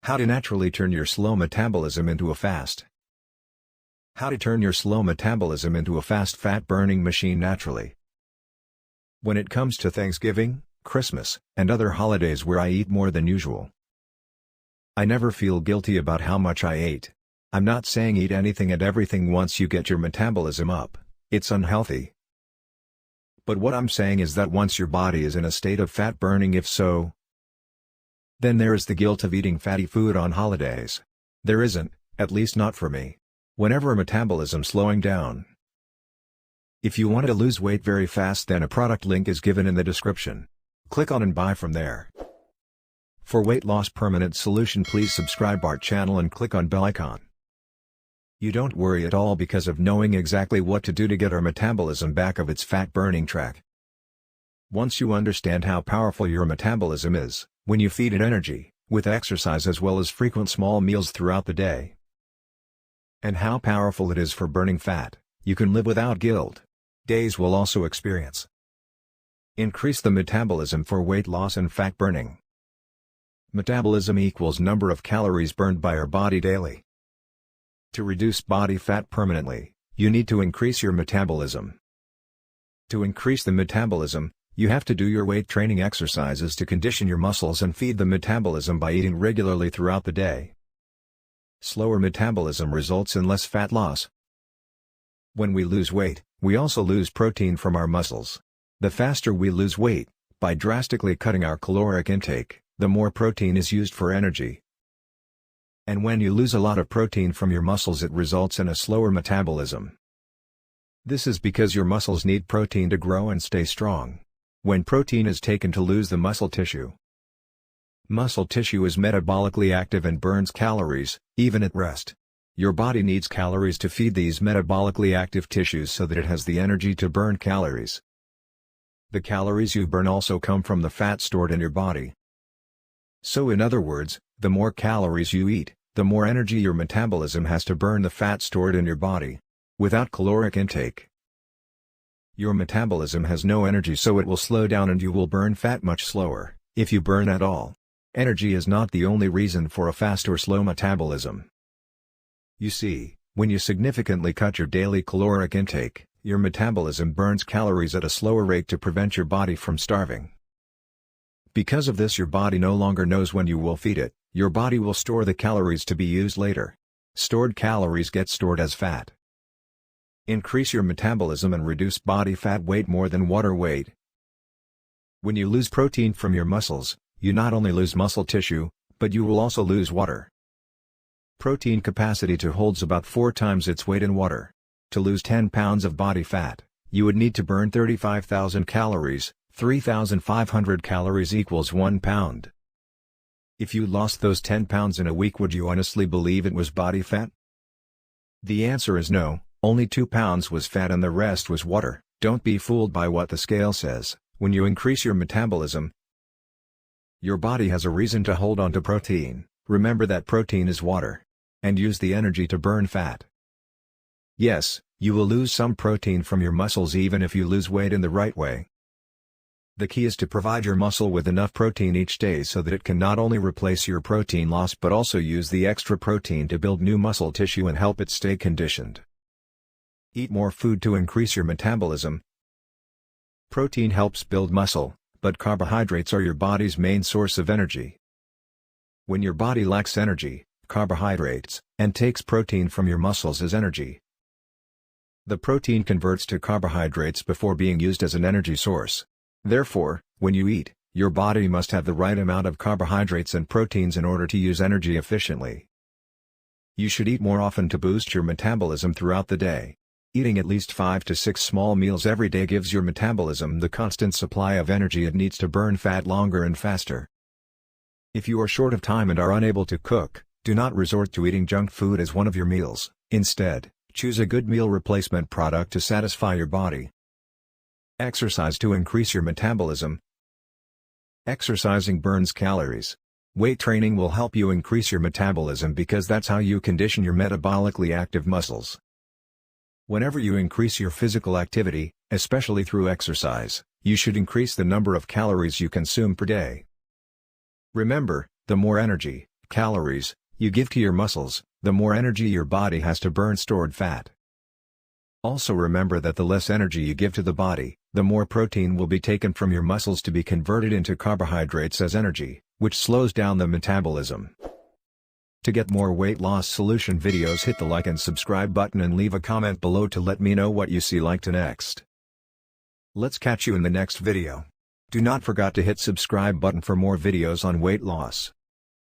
How to naturally turn your slow metabolism into a fast. How to turn your slow metabolism into a fast fat-burning machine naturally. When it comes to Thanksgiving, Christmas, and other holidays where I eat more than usual, I never feel guilty about how much I ate. I'm not saying eat anything and everything once you get your metabolism up, it's unhealthy. But what I'm saying is that once your body is in a state of fat burning, if so, then there is the guilt of eating fatty food on holidays. There isn't, at least not for me. Whenever metabolism slowing down. If you want to lose weight very fast, then a product link is given in the description. Click on and buy from there. For weight loss permanent solution, please subscribe our channel and click on bell icon. You don't worry at all because of knowing exactly what to do to get our metabolism back of its fat burning track. Once you understand how powerful your metabolism is, when you feed it energy, with exercise as well as frequent small meals throughout the day, and how powerful it is for burning fat, you can live without guilt. Days will also experience increase the metabolism for weight loss and fat burning. Metabolism equals number of calories burned by our body daily. To reduce body fat permanently, you need to increase your metabolism. To increase the metabolism, you have to do your weight training exercises to condition your muscles and feed the metabolism by eating regularly throughout the day. Slower metabolism results in less fat loss. When we lose weight, we also lose protein from our muscles. The faster we lose weight, by drastically cutting our caloric intake, the more protein is used for energy. And when you lose a lot of protein from your muscles, it results in a slower metabolism. This is because your muscles need protein to grow and stay strong. When protein is taken to lose the muscle tissue is metabolically active and burns calories, even at rest. Your body needs calories to feed these metabolically active tissues so that it has the energy to burn calories. The calories you burn also come from the fat stored in your body. So in other words, the more calories you eat, the more energy your metabolism has to burn the fat stored in your body. Without caloric intake, your metabolism has no energy, so it will slow down and you will burn fat much slower, if you burn at all. Energy is not the only reason for a fast or slow metabolism. You see, when you significantly cut your daily caloric intake, your metabolism burns calories at a slower rate to prevent your body from starving. Because of this, your body no longer knows when you will feed it. Your body will store the calories to be used later. Stored calories get stored as fat. Increase your metabolism and reduce body fat weight more than water weight. When you lose protein from your muscles, you not only lose muscle tissue, but you will also lose water. Protein capacity to holds about 4 times its weight in water. To lose 10 pounds of body fat, you would need to burn 35,000 calories, 3,500 calories equals 1 pound. If you lost those 10 pounds in a week, would you honestly believe it was body fat? The answer is no, only 2 pounds was fat and the rest was water. Don't be fooled by what the scale says. When you increase your metabolism, your body has a reason to hold on to protein. Remember that protein is water. And use the energy to burn fat. Yes, you will lose some protein from your muscles even if you lose weight in the right way. The key is to provide your muscle with enough protein each day so that it can not only replace your protein loss but also use the extra protein to build new muscle tissue and help it stay conditioned. Eat more food to increase your metabolism. Protein helps build muscle, but carbohydrates are your body's main source of energy. When your body lacks energy, carbohydrates, and takes protein from your muscles as energy, the protein converts to carbohydrates before being used as an energy source. Therefore, when you eat, your body must have the right amount of carbohydrates and proteins in order to use energy efficiently. You should eat more often to boost your metabolism throughout the day. Eating at least 5 to 6 small meals every day gives your metabolism the constant supply of energy it needs to burn fat longer and faster. If you are short of time and are unable to cook, do not resort to eating junk food as one of your meals. Instead, choose a good meal replacement product to satisfy your body. Exercise to increase your metabolism. Exercising burns calories. Weight training will help you increase your metabolism because that's how you condition your metabolically active muscles. Whenever you increase your physical activity, especially through exercise, you should increase the number of calories you consume per day. Remember, the more energy, calories you give to your muscles, the more energy your body has to burn stored fat. Also remember that the less energy you give to the body, the more protein will be taken from your muscles to be converted into carbohydrates as energy, which slows down the metabolism. To get more weight loss solution videos, hit the like and subscribe button and leave a comment below to let me know what you see like to next. Let's catch you in the next video. Do not forget to hit subscribe button for more videos on weight loss.